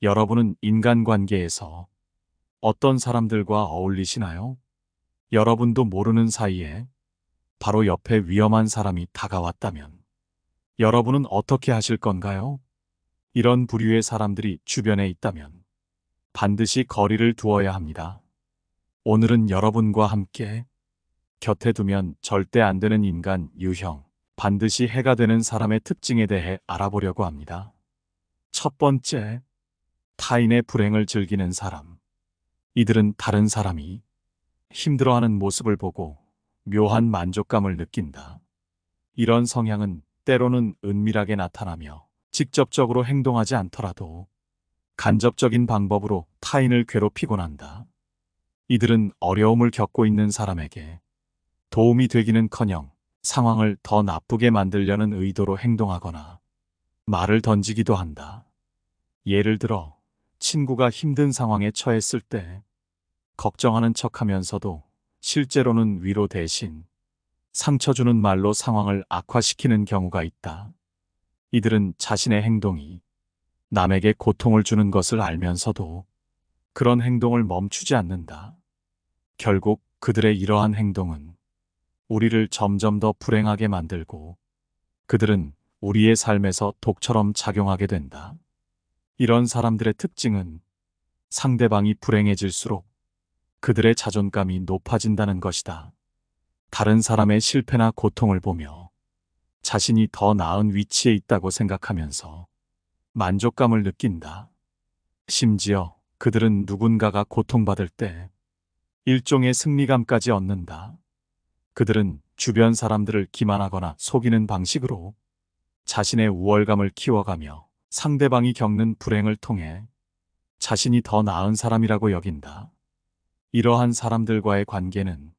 여러분은 인간관계에서 어떤 사람들과 어울리시나요? 여러분도 모르는 사이에 바로 옆에 위험한 사람이 다가왔다면 여러분은 어떻게 하실 건가요? 이런 부류의 사람들이 주변에 있다면 반드시 거리를 두어야 합니다. 오늘은 여러분과 함께 곁에 두면 절대 안 되는 인간 유형, 반드시 해가 되는 사람의 특징에 대해 알아보려고 합니다. 첫 번째, 타인의 불행을 즐기는 사람. 이들은 다른 사람이 힘들어하는 모습을 보고 묘한 만족감을 느낀다. 이런 성향은 때로는 은밀하게 나타나며 직접적으로 행동하지 않더라도 간접적인 방법으로 타인을 괴롭히곤 한다. 이들은 어려움을 겪고 있는 사람에게 도움이 되기는커녕 상황을 더 나쁘게 만들려는 의도로 행동하거나 말을 던지기도 한다. 예를 들어 친구가 힘든 상황에 처했을 때 걱정하는 척하면서도 실제로는 위로 대신 상처 주는 말로 상황을 악화시키는 경우가 있다. 이들은 자신의 행동이 남에게 고통을 주는 것을 알면서도 그런 행동을 멈추지 않는다. 결국 그들의 이러한 행동은 우리를 점점 더 불행하게 만들고 그들은 우리의 삶에서 독처럼 작용하게 된다. 이런 사람들의 특징은 상대방이 불행해질수록 그들의 자존감이 높아진다는 것이다. 다른 사람의 실패나 고통을 보며 자신이 더 나은 위치에 있다고 생각하면서 만족감을 느낀다. 심지어 그들은 누군가가 고통받을 때 일종의 승리감까지 얻는다. 그들은 주변 사람들을 기만하거나 속이는 방식으로 자신의 우월감을 키워가며 상대방이 겪는 불행을 통해 자신이 더 나은 사람이라고 여긴다. 이러한 사람들과의 관계는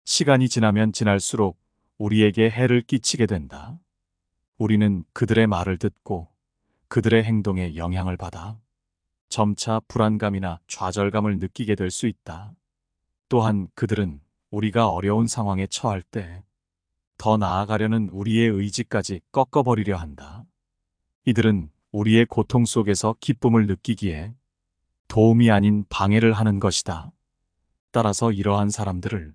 시간이 지나면 지날수록 우리에게 해를 끼치게 된다. 우리는 그들의 말을 듣고 그들의 행동에 영향을 받아 점차 불안감이나 좌절감을 느끼게 될 수 있다. 또한 그들은 우리가 어려운 상황에 처할 때 더 나아가려는 우리의 의지까지 꺾어버리려 한다. 이들은 우리의 고통 속에서 기쁨을 느끼기에 도움이 아닌 방해를 하는 것이다. 따라서 이러한 사람들을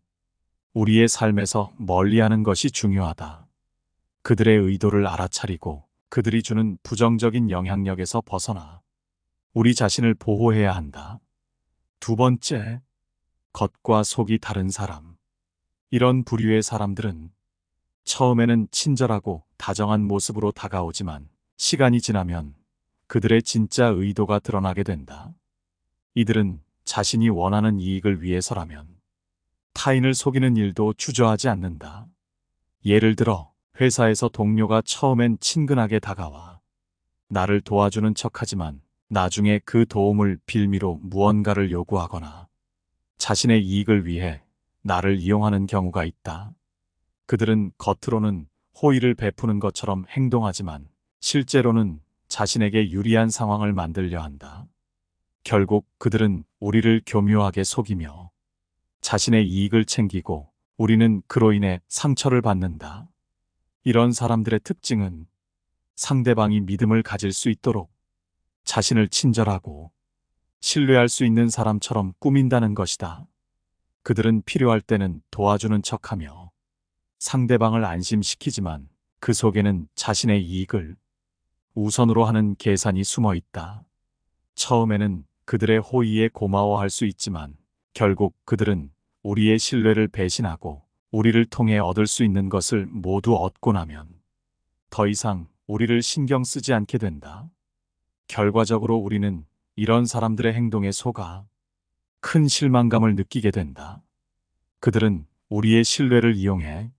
우리의 삶에서 멀리하는 것이 중요하다. 그들의 의도를 알아차리고 그들이 주는 부정적인 영향력에서 벗어나 우리 자신을 보호해야 한다. 두 번째, 겉과 속이 다른 사람. 이런 부류의 사람들은 처음에는 친절하고 다정한 모습으로 다가오지만 시간이 지나면 그들의 진짜 의도가 드러나게 된다. 이들은 자신이 원하는 이익을 위해서라면 타인을 속이는 일도 주저하지 않는다. 예를 들어 회사에서 동료가 처음엔 친근하게 다가와 나를 도와주는 척하지만 나중에 그 도움을 빌미로 무언가를 요구하거나 자신의 이익을 위해 나를 이용하는 경우가 있다. 그들은 겉으로는 호의를 베푸는 것처럼 행동하지만 실제로는 자신에게 유리한 상황을 만들려 한다. 결국 그들은 우리를 교묘하게 속이며 자신의 이익을 챙기고 우리는 그로 인해 상처를 받는다. 이런 사람들의 특징은 상대방이 믿음을 가질 수 있도록 자신을 친절하고 신뢰할 수 있는 사람처럼 꾸민다는 것이다. 그들은 필요할 때는 도와주는 척하며 상대방을 안심시키지만 그 속에는 자신의 이익을 우선으로 하는 계산이 숨어 있다. 처음에는 그들의 호의에 고마워할 수 있지만 결국 그들은 우리의 신뢰를 배신하고 우리를 통해 얻을 수 있는 것을 모두 얻고 나면 더 이상 우리를 신경 쓰지 않게 된다. 결과적으로 우리는 이런 사람들의 행동에 속아 큰 실망감을 느끼게 된다. 그들은 우리의 신뢰를 이용해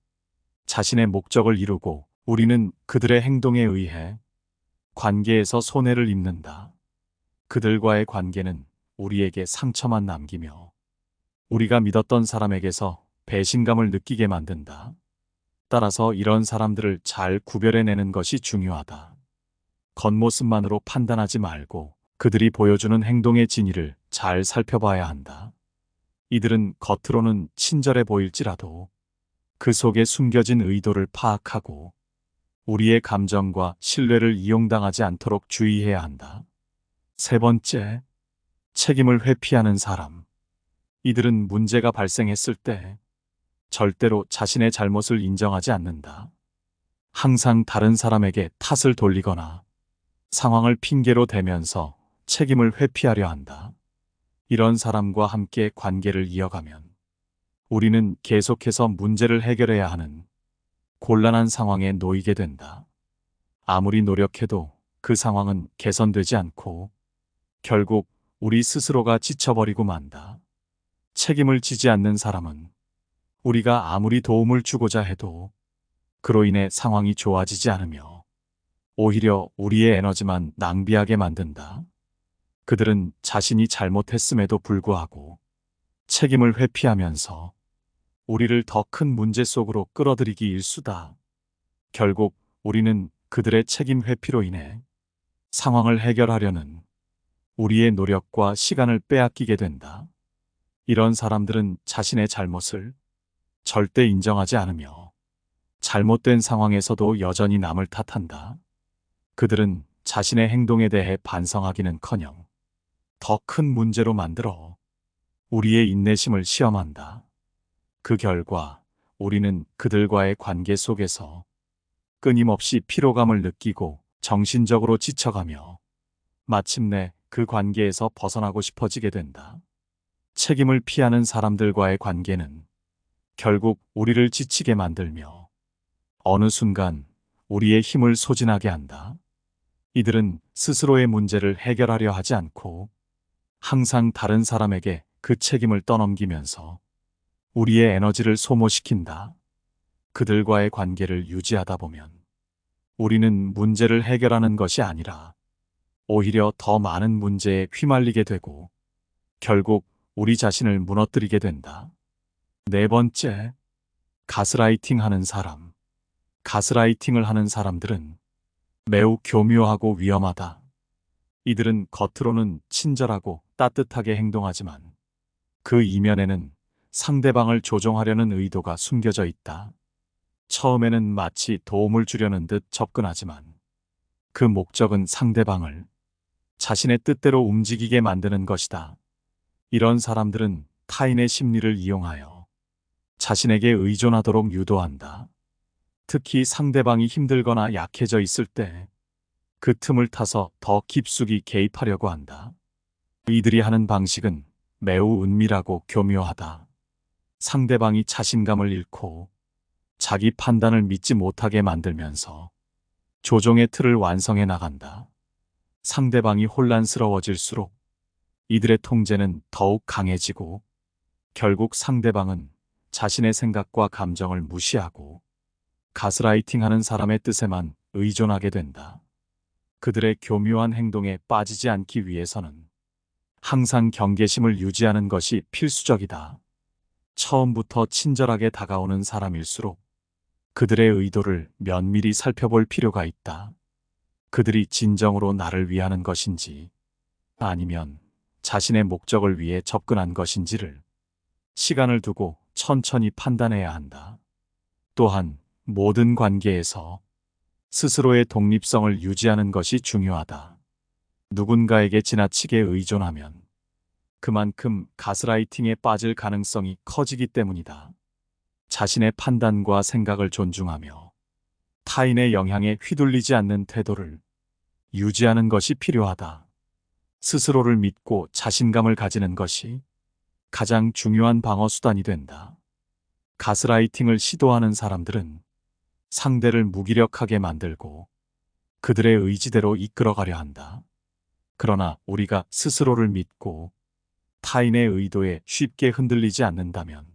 자신의 목적을 이루고 우리는 그들의 행동에 의해 관계에서 손해를 입는다. 그들과의 관계는 우리에게 상처만 남기며 우리가 믿었던 사람에게서 배신감을 느끼게 만든다. 따라서 이런 사람들을 잘 구별해내는 것이 중요하다. 겉모습만으로 판단하지 말고 그들이 보여주는 행동의 진위를 잘 살펴봐야 한다. 이들은 겉으로는 친절해 보일지라도 그 속에 숨겨진 의도를 파악하고 우리의 감정과 신뢰를 이용당하지 않도록 주의해야 한다. 세 번째, 책임을 회피하는 사람. 이들은 문제가 발생했을 때 절대로 자신의 잘못을 인정하지 않는다. 항상 다른 사람에게 탓을 돌리거나 상황을 핑계로 대면서 책임을 회피하려 한다. 이런 사람과 함께 관계를 이어가면 우리는 계속해서 문제를 해결해야 하는 곤란한 상황에 놓이게 된다. 아무리 노력해도 그 상황은 개선되지 않고 결국 우리 스스로가 지쳐버리고 만다. 책임을 지지 않는 사람은 우리가 아무리 도움을 주고자 해도 그로 인해 상황이 좋아지지 않으며 오히려 우리의 에너지만 낭비하게 만든다. 그들은 자신이 잘못했음에도 불구하고 책임을 회피하면서 우리를 더 큰 문제 속으로 끌어들이기 일쑤다. 결국 우리는 그들의 책임 회피로 인해 상황을 해결하려는 우리의 노력과 시간을 빼앗기게 된다. 이런 사람들은 자신의 잘못을 절대 인정하지 않으며 잘못된 상황에서도 여전히 남을 탓한다. 그들은 자신의 행동에 대해 반성하기는커녕 더 큰 문제로 만들어 우리의 인내심을 시험한다. 그 결과 우리는 그들과의 관계 속에서 끊임없이 피로감을 느끼고 정신적으로 지쳐가며 마침내 그 관계에서 벗어나고 싶어지게 된다. 책임을 피하는 사람들과의 관계는 결국 우리를 지치게 만들며 어느 순간 우리의 힘을 소진하게 한다. 이들은 스스로의 문제를 해결하려 하지 않고 항상 다른 사람에게 그 책임을 떠넘기면서 우리의 에너지를 소모시킨다. 그들과의 관계를 유지하다 보면 우리는 문제를 해결하는 것이 아니라 오히려 더 많은 문제에 휘말리게 되고 결국 우리 자신을 무너뜨리게 된다. 네 번째, 가스라이팅 하는 사람. 가스라이팅을 하는 사람들은 매우 교묘하고 위험하다. 이들은 겉으로는 친절하고 따뜻하게 행동하지만 그 이면에는 상대방을 조종하려는 의도가 숨겨져 있다. 처음에는 마치 도움을 주려는 듯 접근하지만 그 목적은 상대방을 자신의 뜻대로 움직이게 만드는 것이다. 이런 사람들은 타인의 심리를 이용하여 자신에게 의존하도록 유도한다. 특히 상대방이 힘들거나 약해져 있을 때 그 틈을 타서 더 깊숙이 개입하려고 한다. 이들이 하는 방식은 매우 은밀하고 교묘하다. 상대방이 자신감을 잃고 자기 판단을 믿지 못하게 만들면서 조종의 틀을 완성해 나간다. 상대방이 혼란스러워질수록 이들의 통제는 더욱 강해지고 결국 상대방은 자신의 생각과 감정을 무시하고 가스라이팅하는 사람의 뜻에만 의존하게 된다. 그들의 교묘한 행동에 빠지지 않기 위해서는 항상 경계심을 유지하는 것이 필수적이다. 처음부터 친절하게 다가오는 사람일수록 그들의 의도를 면밀히 살펴볼 필요가 있다. 그들이 진정으로 나를 위하는 것인지 아니면 자신의 목적을 위해 접근한 것인지를 시간을 두고 천천히 판단해야 한다. 또한 모든 관계에서 스스로의 독립성을 유지하는 것이 중요하다. 누군가에게 지나치게 의존하면 그만큼 가스라이팅에 빠질 가능성이 커지기 때문이다. 자신의 판단과 생각을 존중하며 타인의 영향에 휘둘리지 않는 태도를 유지하는 것이 필요하다. 스스로를 믿고 자신감을 가지는 것이 가장 중요한 방어 수단이 된다. 가스라이팅을 시도하는 사람들은 상대를 무기력하게 만들고 그들의 의지대로 이끌어가려 한다. 그러나 우리가 스스로를 믿고 타인의 의도에 쉽게 흔들리지 않는다면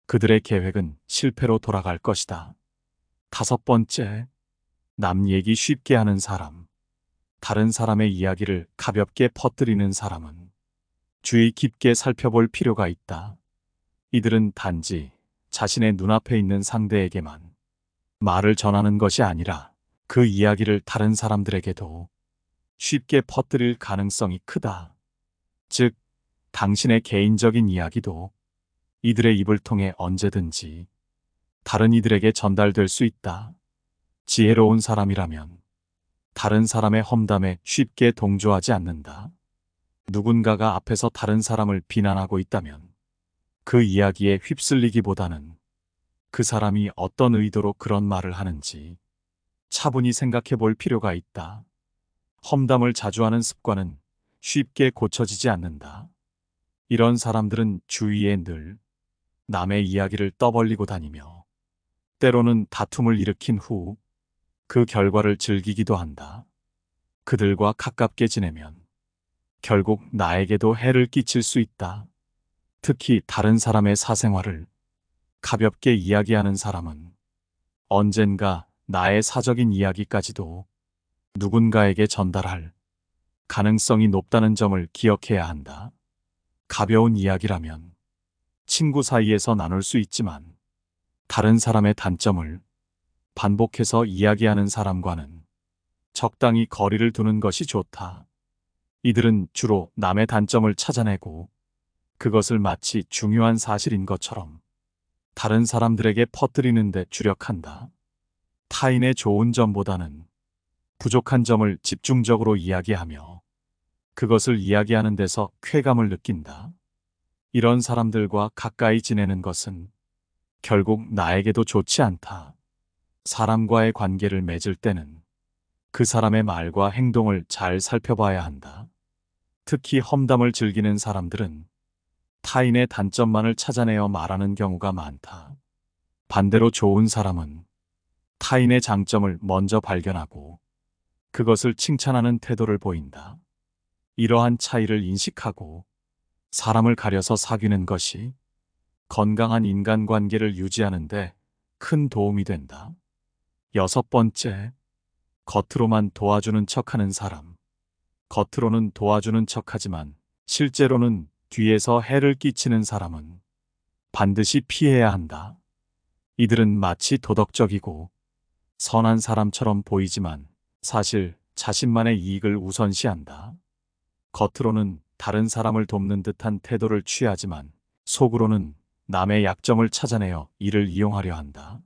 그들의 계획은 실패로 돌아갈 것이다. 다섯 번째, 남 얘기 쉽게 하는 사람. 다른 사람의 이야기를 가볍게 퍼뜨리는 사람은 주의 깊게 살펴볼 필요가 있다. 이들은 단지 자신의 눈앞에 있는 상대에게만 말을 전하는 것이 아니라 그 이야기를 다른 사람들에게도 쉽게 퍼뜨릴 가능성이 크다. 즉, 당신의 개인적인 이야기도 이들의 입을 통해 언제든지 다른 이들에게 전달될 수 있다. 지혜로운 사람이라면 다른 사람의 험담에 쉽게 동조하지 않는다. 누군가가 앞에서 다른 사람을 비난하고 있다면 그 이야기에 휩쓸리기보다는 그 사람이 어떤 의도로 그런 말을 하는지 차분히 생각해 볼 필요가 있다. 험담을 자주 하는 습관은 쉽게 고쳐지지 않는다. 이런 사람들은 주위에 늘 남의 이야기를 떠벌리고 다니며 때로는 다툼을 일으킨 후 그 결과를 즐기기도 한다. 그들과 가깝게 지내면 결국 나에게도 해를 끼칠 수 있다. 특히 다른 사람의 사생활을 가볍게 이야기하는 사람은 언젠가 나의 사적인 이야기까지도 누군가에게 전달할 가능성이 높다는 점을 기억해야 한다. 가벼운 이야기라면 친구 사이에서 나눌 수 있지만 다른 사람의 단점을 반복해서 이야기하는 사람과는 적당히 거리를 두는 것이 좋다. 이들은 주로 남의 단점을 찾아내고 그것을 마치 중요한 사실인 것처럼 다른 사람들에게 퍼뜨리는 데 주력한다. 타인의 좋은 점보다는 부족한 점을 집중적으로 이야기하며 그것을 이야기하는 데서 쾌감을 느낀다. 이런 사람들과 가까이 지내는 것은 결국 나에게도 좋지 않다. 사람과의 관계를 맺을 때는 그 사람의 말과 행동을 잘 살펴봐야 한다. 특히 험담을 즐기는 사람들은 타인의 단점만을 찾아내어 말하는 경우가 많다. 반대로 좋은 사람은 타인의 장점을 먼저 발견하고 그것을 칭찬하는 태도를 보인다. 이러한 차이를 인식하고 사람을 가려서 사귀는 것이 건강한 인간관계를 유지하는 데 큰 도움이 된다. 6번째, 겉으로만 도와주는 척하는 사람. 겉으로는 도와주는 척하지만 실제로는 뒤에서 해를 끼치는 사람은 반드시 피해야 한다. 이들은 마치 도덕적이고 선한 사람처럼 보이지만 사실 자신만의 이익을 우선시한다. 겉으로는 다른 사람을 돕는 듯한 태도를 취하지만 속으로는 남의 약점을 찾아내어 이를 이용하려 한다.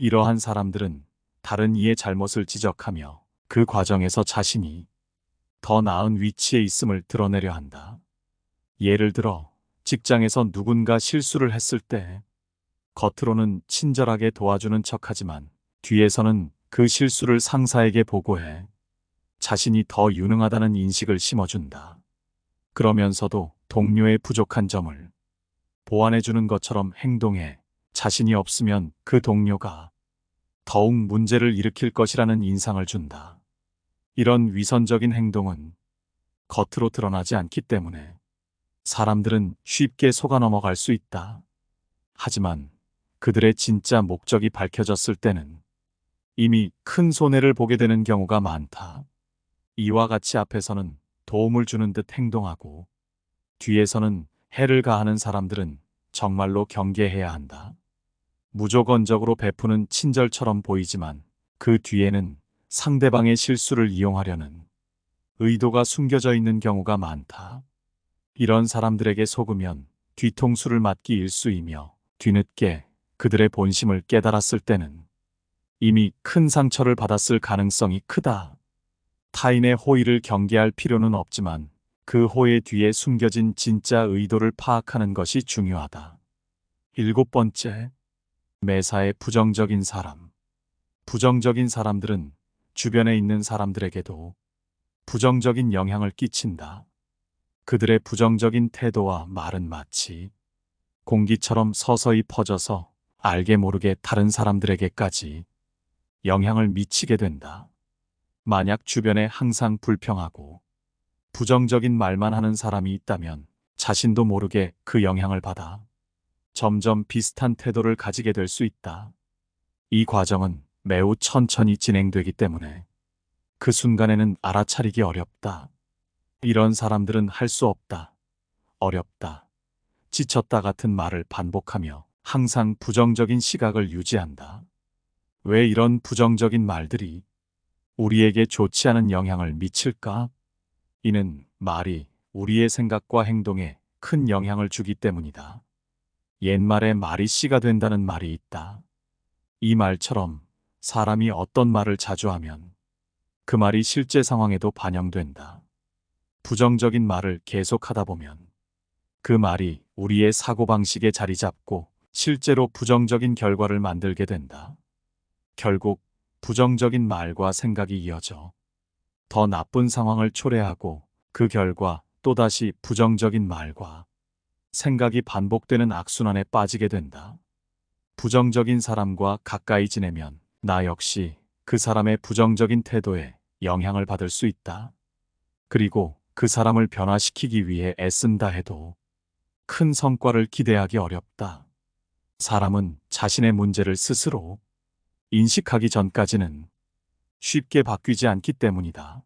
이러한 사람들은 다른 이의 잘못을 지적하며 그 과정에서 자신이 더 나은 위치에 있음을 드러내려 한다. 예를 들어 직장에서 누군가 실수를 했을 때 겉으로는 친절하게 도와주는 척하지만 뒤에서는 그 실수를 상사에게 보고해 자신이 더 유능하다는 인식을 심어준다. 그러면서도 동료의 부족한 점을 보완해주는 것처럼 행동해 자신이 없으면 그 동료가 더욱 문제를 일으킬 것이라는 인상을 준다. 이런 위선적인 행동은 겉으로 드러나지 않기 때문에 사람들은 쉽게 속아 넘어갈 수 있다. 하지만 그들의 진짜 목적이 밝혀졌을 때는 이미 큰 손해를 보게 되는 경우가 많다. 이와 같이 앞에서는 도움을 주는 듯 행동하고 뒤에서는 해를 가하는 사람들은 정말로 경계해야 한다. 무조건적으로 베푸는 친절처럼 보이지만 그 뒤에는 상대방의 실수를 이용하려는 의도가 숨겨져 있는 경우가 많다. 이런 사람들에게 속으면 뒤통수를 맞기 일쑤이며 뒤늦게 그들의 본심을 깨달았을 때는 이미 큰 상처를 받았을 가능성이 크다. 타인의 호의를 경계할 필요는 없지만 그 호의 뒤에 숨겨진 진짜 의도를 파악하는 것이 중요하다. 7번째, 매사에 부정적인 사람. 부정적인 사람들은 주변에 있는 사람들에게도 부정적인 영향을 끼친다. 그들의 부정적인 태도와 말은 마치 공기처럼 서서히 퍼져서 알게 모르게 다른 사람들에게까지 영향을 미치게 된다. 만약 주변에 항상 불평하고 부정적인 말만 하는 사람이 있다면 자신도 모르게 그 영향을 받아 점점 비슷한 태도를 가지게 될 수 있다. 이 과정은 매우 천천히 진행되기 때문에 그 순간에는 알아차리기 어렵다. 이런 사람들은 할 수 없다, 어렵다, 지쳤다 같은 말을 반복하며 항상 부정적인 시각을 유지한다. 왜 이런 부정적인 말들이 우리에게 좋지 않은 영향을 미칠까? 이는 말이 우리의 생각과 행동에 큰 영향을 주기 때문이다. 옛말에 말이 씨가 된다는 말이 있다. 이 말처럼 사람이 어떤 말을 자주 하면 그 말이 실제 상황에도 반영된다. 부정적인 말을 계속하다 보면 그 말이 우리의 사고방식에 자리 잡고 실제로 부정적인 결과를 만들게 된다. 결국 부정적인 말과 생각이 이어져 더 나쁜 상황을 초래하고 그 결과 또다시 부정적인 말과 생각이 반복되는 악순환에 빠지게 된다. 부정적인 사람과 가까이 지내면 나 역시 그 사람의 부정적인 태도에 영향을 받을 수 있다. 그리고 그 사람을 변화시키기 위해 애쓴다 해도 큰 성과를 기대하기 어렵다. 사람은 자신의 문제를 스스로 인식하기 전까지는 쉽게 바뀌지 않기 때문이다.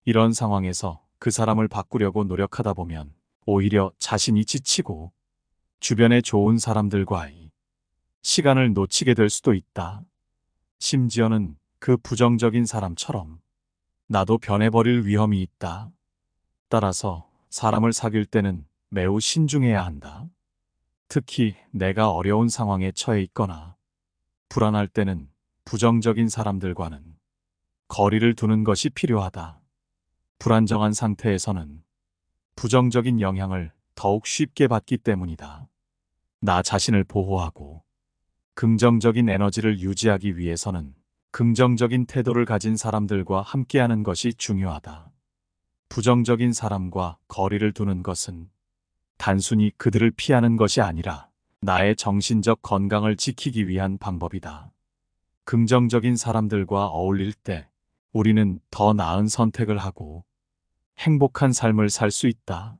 이런 상황에서 그 사람을 바꾸려고 노력하다 보면 오히려 자신이 지치고 주변의 좋은 사람들과의 시간을 놓치게 될 수도 있다. 심지어는 그 부정적인 사람처럼 나도 변해버릴 위험이 있다. 따라서 사람을 사귈 때는 매우 신중해야 한다. 특히 내가 어려운 상황에 처해 있거나 불안할 때는 부정적인 사람들과는 거리를 두는 것이 필요하다. 불안정한 상태에서는 부정적인 영향을 더욱 쉽게 받기 때문이다. 나 자신을 보호하고 긍정적인 에너지를 유지하기 위해서는 긍정적인 태도를 가진 사람들과 함께하는 것이 중요하다. 부정적인 사람과 거리를 두는 것은 단순히 그들을 피하는 것이 아니라 나의 정신적 건강을 지키기 위한 방법이다. 긍정적인 사람들과 어울릴 때 우리는 더 나은 선택을 하고 행복한 삶을 살 수 있다.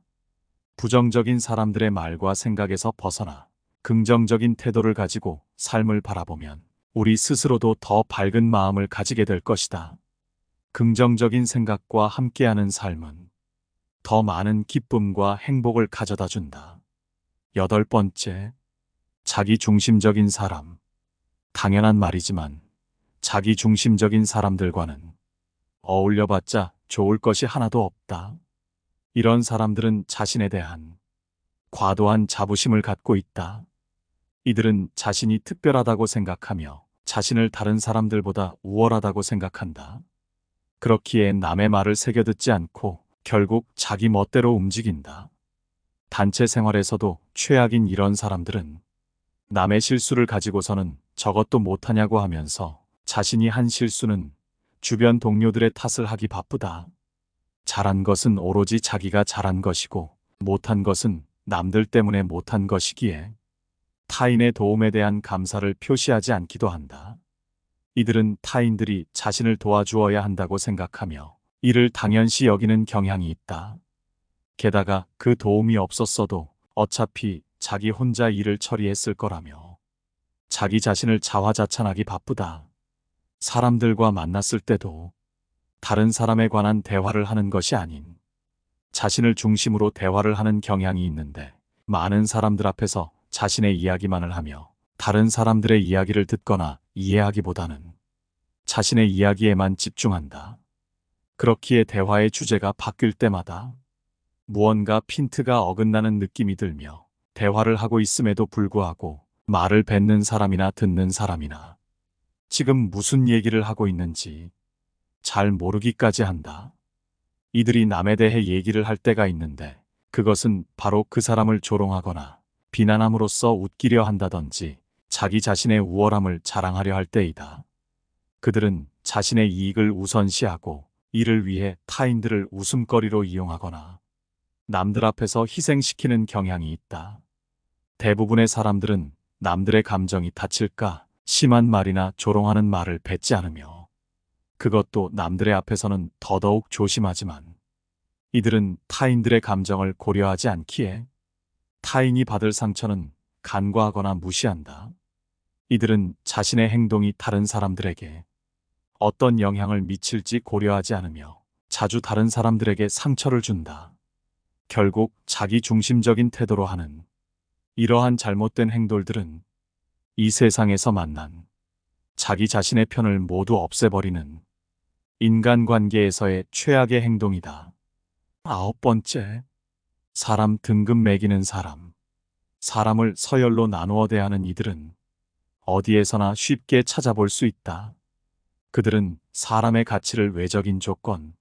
부정적인 사람들의 말과 생각에서 벗어나 긍정적인 태도를 가지고 삶을 바라보면 우리 스스로도 더 밝은 마음을 가지게 될 것이다. 긍정적인 생각과 함께하는 삶은 더 많은 기쁨과 행복을 가져다 준다. 8번째, 자기중심적인 사람. 당연한 말이지만 자기중심적인 사람들과는 어울려봤자 좋을 것이 하나도 없다. 이런 사람들은 자신에 대한 과도한 자부심을 갖고 있다. 이들은 자신이 특별하다고 생각하며 자신을 다른 사람들보다 우월하다고 생각한다. 그렇기에 남의 말을 새겨듣지 않고 결국 자기 멋대로 움직인다. 단체 생활에서도 최악인 이런 사람들은 남의 실수를 가지고서는 저것도 못하냐고 하면서 자신이 한 실수는 주변 동료들의 탓을 하기 바쁘다. 잘한 것은 오로지 자기가 잘한 것이고 못한 것은 남들 때문에 못한 것이기에 타인의 도움에 대한 감사를 표시하지 않기도 한다. 이들은 타인들이 자신을 도와주어야 한다고 생각하며 이를 당연시 여기는 경향이 있다. 게다가 그 도움이 없었어도 어차피 자기 혼자 일을 처리했을 거라며 자기 자신을 자화자찬하기 바쁘다. 사람들과 만났을 때도 다른 사람에 관한 대화를 하는 것이 아닌 자신을 중심으로 대화를 하는 경향이 있는데 많은 사람들 앞에서 자신의 이야기만을 하며 다른 사람들의 이야기를 듣거나 이해하기보다는 자신의 이야기에만 집중한다. 그렇기에 대화의 주제가 바뀔 때마다 무언가 핀트가 어긋나는 느낌이 들며 대화를 하고 있음에도 불구하고 말을 뱉는 사람이나 듣는 사람이나 지금 무슨 얘기를 하고 있는지 잘 모르기까지 한다. 이들이 남에 대해 얘기를 할 때가 있는데 그것은 바로 그 사람을 조롱하거나 비난함으로써 웃기려 한다든지 자기 자신의 우월함을 자랑하려 할 때이다. 그들은 자신의 이익을 우선시하고 이를 위해 타인들을 웃음거리로 이용하거나 남들 앞에서 희생시키는 경향이 있다. 대부분의 사람들은 남들의 감정이 다칠까 심한 말이나 조롱하는 말을 뱉지 않으며 그것도 남들의 앞에서는 더더욱 조심하지만 이들은 타인들의 감정을 고려하지 않기에 타인이 받을 상처는 간과하거나 무시한다. 이들은 자신의 행동이 다른 사람들에게 어떤 영향을 미칠지 고려하지 않으며 자주 다른 사람들에게 상처를 준다. 결국 자기 중심적인 태도로 하는 이러한 잘못된 행동들은 이 세상에서 만난 자기 자신의 편을 모두 없애버리는 인간관계에서의 최악의 행동이다. 9번째, 사람 등급 매기는 사람. 사람을 서열로 나누어 대하는 이들은 어디에서나 쉽게 찾아볼 수 있다. 그들은 사람의 가치를 외적인 조건,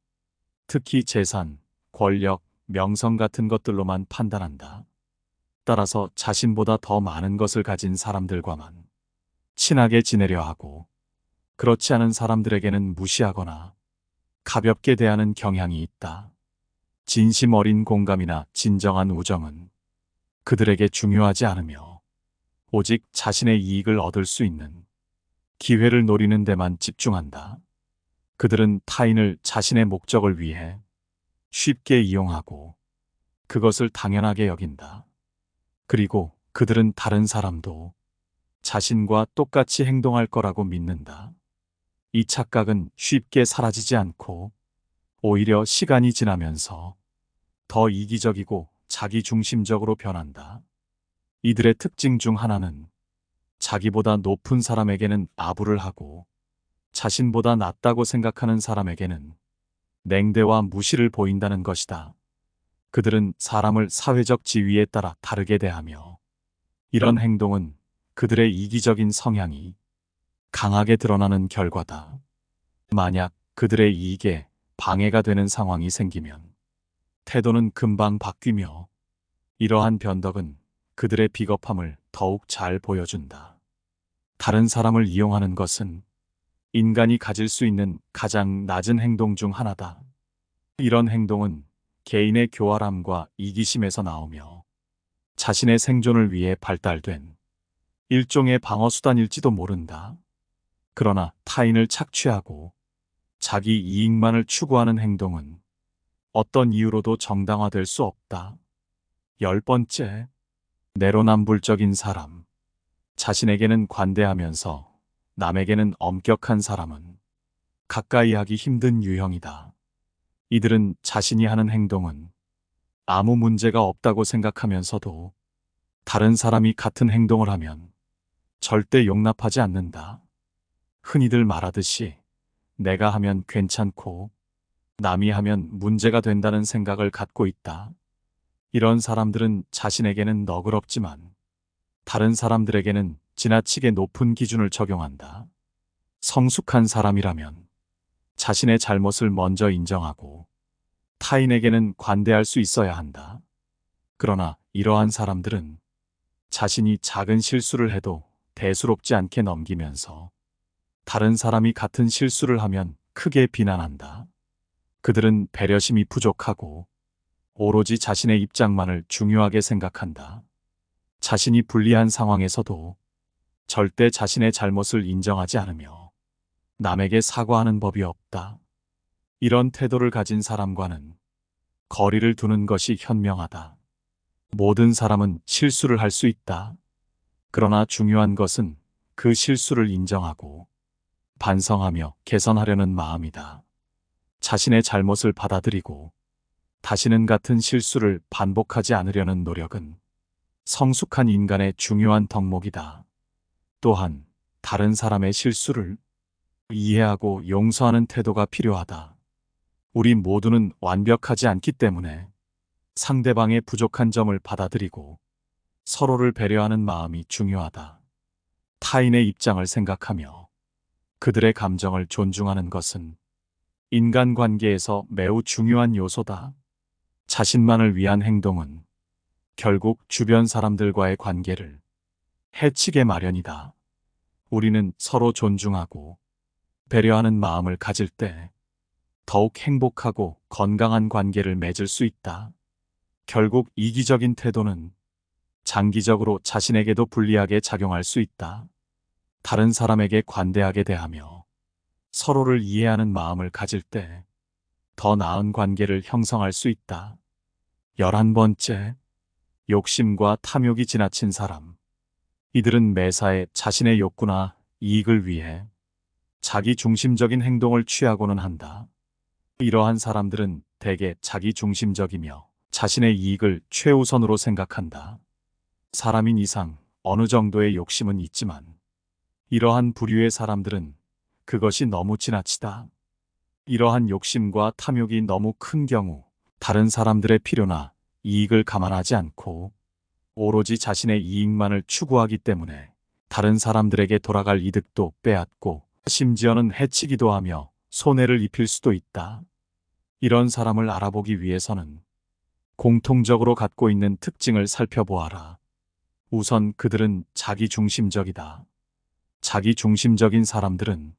특히 재산, 권력, 명성 같은 것들로만 판단한다. 따라서 자신보다 더 많은 것을 가진 사람들과만 친하게 지내려 하고, 그렇지 않은 사람들에게는 무시하거나 가볍게 대하는 경향이 있다. 진심 어린 공감이나 진정한 우정은 그들에게 중요하지 않으며, 오직 자신의 이익을 얻을 수 있는 기회를 노리는 데만 집중한다. 그들은 타인을 자신의 목적을 위해 쉽게 이용하고 그것을 당연하게 여긴다. 그리고 그들은 다른 사람도 자신과 똑같이 행동할 거라고 믿는다. 이 착각은 쉽게 사라지지 않고 오히려 시간이 지나면서 더 이기적이고 자기중심적으로 변한다. 이들의 특징 중 하나는 자기보다 높은 사람에게는 아부를 하고, 자신보다 낫다고 생각하는 사람에게는 냉대와 무시를 보인다는 것이다. 그들은 사람을 사회적 지위에 따라 다르게 대하며, 이런 행동은 그들의 이기적인 성향이 강하게 드러나는 결과다. 만약 그들의 이익에 방해가 되는 상황이 생기면 태도는 금방 바뀌며, 이러한 변덕은 그들의 비겁함을 더욱 잘 보여준다. 다른 사람을 이용하는 것은 인간이 가질 수 있는 가장 낮은 행동 중 하나다. 이런 행동은 개인의 교활함과 이기심에서 나오며, 자신의 생존을 위해 발달된 일종의 방어수단일지도 모른다. 그러나 타인을 착취하고 자기 이익만을 추구하는 행동은 어떤 이유로도 정당화될 수 없다. 10번째, 내로남불적인 사람. 자신에게는 관대하면서 남에게는 엄격한 사람은 가까이 하기 힘든 유형이다. 이들은 자신이 하는 행동은 아무 문제가 없다고 생각하면서도 다른 사람이 같은 행동을 하면 절대 용납하지 않는다. 흔히들 말하듯이 내가 하면 괜찮고 남이 하면 문제가 된다는 생각을 갖고 있다. 이런 사람들은 자신에게는 너그럽지만 다른 사람들에게는 지나치게 높은 기준을 적용한다. 성숙한 사람이라면 자신의 잘못을 먼저 인정하고 타인에게는 관대할 수 있어야 한다. 그러나 이러한 사람들은 자신이 작은 실수를 해도 대수롭지 않게 넘기면서 다른 사람이 같은 실수를 하면 크게 비난한다. 그들은 배려심이 부족하고 오로지 자신의 입장만을 중요하게 생각한다. 자신이 불리한 상황에서도 절대 자신의 잘못을 인정하지 않으며 남에게 사과하는 법이 없다. 이런 태도를 가진 사람과는 거리를 두는 것이 현명하다. 모든 사람은 실수를 할 수 있다. 그러나 중요한 것은 그 실수를 인정하고 반성하며 개선하려는 마음이다. 자신의 잘못을 받아들이고 다시는 같은 실수를 반복하지 않으려는 노력은 성숙한 인간의 중요한 덕목이다. 또한 다른 사람의 실수를 이해하고 용서하는 태도가 필요하다. 우리 모두는 완벽하지 않기 때문에 상대방의 부족한 점을 받아들이고 서로를 배려하는 마음이 중요하다. 타인의 입장을 생각하며 그들의 감정을 존중하는 것은 인간관계에서 매우 중요한 요소다. 자신만을 위한 행동은 결국 주변 사람들과의 관계를 해치게 마련이다. 우리는 서로 존중하고 배려하는 마음을 가질 때 더욱 행복하고 건강한 관계를 맺을 수 있다. 결국 이기적인 태도는 장기적으로 자신에게도 불리하게 작용할 수 있다. 다른 사람에게 관대하게 대하며 서로를 이해하는 마음을 가질 때 더 나은 관계를 형성할 수 있다. 11번째, 욕심과 탐욕이 지나친 사람. 이들은 매사에 자신의 욕구나 이익을 위해 자기 중심적인 행동을 취하고는 한다. 이러한 사람들은 대개 자기 중심적이며 자신의 이익을 최우선으로 생각한다. 사람인 이상 어느 정도의 욕심은 있지만 이러한 부류의 사람들은 그것이 너무 지나치다. 이러한 욕심과 탐욕이 너무 큰 경우 다른 사람들의 필요나 이익을 감안하지 않고 오로지 자신의 이익만을 추구하기 때문에 다른 사람들에게 돌아갈 이득도 빼앗고 심지어는 해치기도 하며 손해를 입힐 수도 있다. 이런 사람을 알아보기 위해서는 공통적으로 갖고 있는 특징을 살펴보아라. 우선 그들은 자기중심적이다. 자기중심적인 사람들은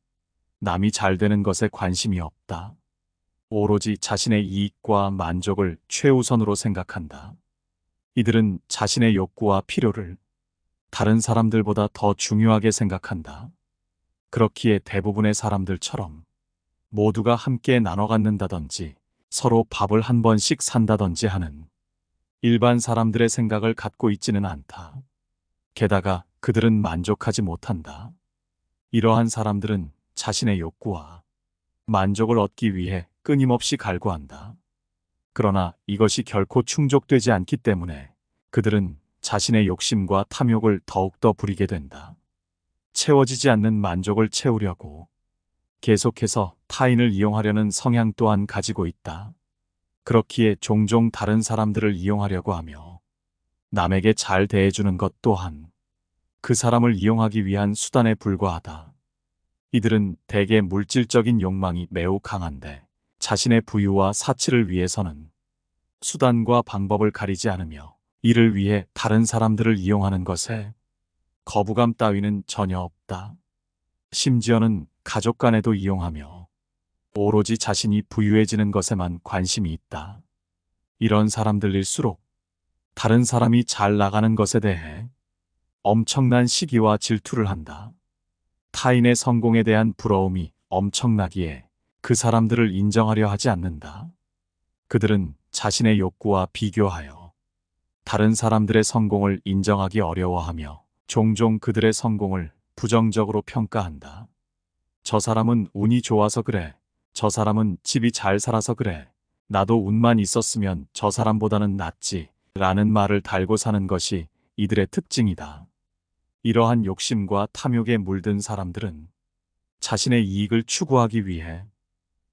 남이 잘 되는 것에 관심이 없다. 오로지 자신의 이익과 만족을 최우선으로 생각한다. 이들은 자신의 욕구와 필요를 다른 사람들보다 더 중요하게 생각한다. 그렇기에 대부분의 사람들처럼 모두가 함께 나눠 갖는다든지 서로 밥을 한 번씩 산다든지 하는 일반 사람들의 생각을 갖고 있지는 않다. 게다가 그들은 만족하지 못한다. 이러한 사람들은 자신의 욕구와 만족을 얻기 위해 끊임없이 갈구한다. 그러나 이것이 결코 충족되지 않기 때문에 그들은 자신의 욕심과 탐욕을 더욱더 부리게 된다. 채워지지 않는 만족을 채우려고 계속해서 타인을 이용하려는 성향 또한 가지고 있다. 그렇기에 종종 다른 사람들을 이용하려고 하며 남에게 잘 대해주는 것 또한 그 사람을 이용하기 위한 수단에 불과하다. 이들은 대개 물질적인 욕망이 매우 강한데 자신의 부유와 사치를 위해서는 수단과 방법을 가리지 않으며 이를 위해 다른 사람들을 이용하는 것에 거부감 따위는 전혀 없다. 심지어는 가족 간에도 이용하며 오로지 자신이 부유해지는 것에만 관심이 있다. 이런 사람들일수록 다른 사람이 잘 나가는 것에 대해 엄청난 시기와 질투를 한다. 타인의 성공에 대한 부러움이 엄청나기에 그 사람들을 인정하려 하지 않는다. 그들은 자신의 욕구와 비교하여 다른 사람들의 성공을 인정하기 어려워하며 종종 그들의 성공을 부정적으로 평가한다. 저 사람은 운이 좋아서 그래. 저 사람은 집이 잘 살아서 그래. 나도 운만 있었으면 저 사람보다는 낫지. 라는 말을 달고 사는 것이 이들의 특징이다. 이러한 욕심과 탐욕에 물든 사람들은 자신의 이익을 추구하기 위해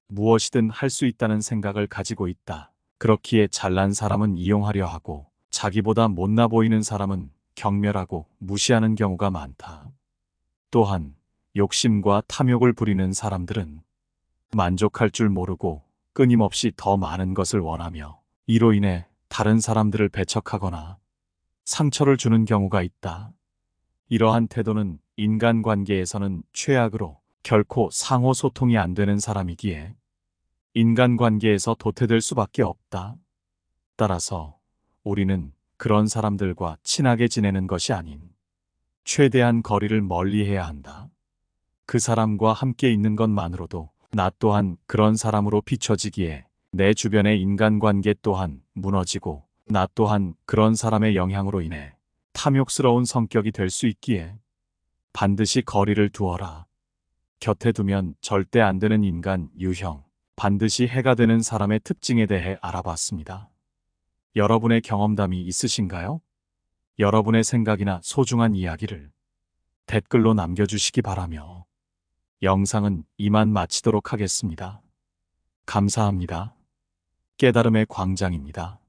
무엇이든 할 수 있다는 생각을 가지고 있다. 그렇기에 잘난 사람은 이용하려 하고 자기보다 못나 보이는 사람은 경멸하고 무시하는 경우가 많다. 또한 욕심과 탐욕을 부리는 사람들은 만족할 줄 모르고 끊임없이 더 많은 것을 원하며 이로 인해 다른 사람들을 배척하거나 상처를 주는 경우가 있다. 이러한 태도는 인간관계에서는 최악으로 결코 상호 소통이 안 되는 사람이기에 인간관계에서 도태될 수밖에 없다. 따라서 우리는 그런 사람들과 친하게 지내는 것이 아닌 최대한 거리를 멀리해야 한다. 그 사람과 함께 있는 것만으로도 나 또한 그런 사람으로 비춰지기에 내 주변의 인간관계 또한 무너지고 나 또한 그런 사람의 영향으로 인해 탐욕스러운 성격이 될 수 있기에 반드시 거리를 두어라. 곁에 두면 절대 안 되는 인간 유형, 반드시 해가 되는 사람의 특징에 대해 알아봤습니다. 여러분의 경험담이 있으신가요? 여러분의 생각이나 소중한 이야기를 댓글로 남겨주시기 바라며 영상은 이만 마치도록 하겠습니다. 감사합니다. 깨달음의 광장입니다.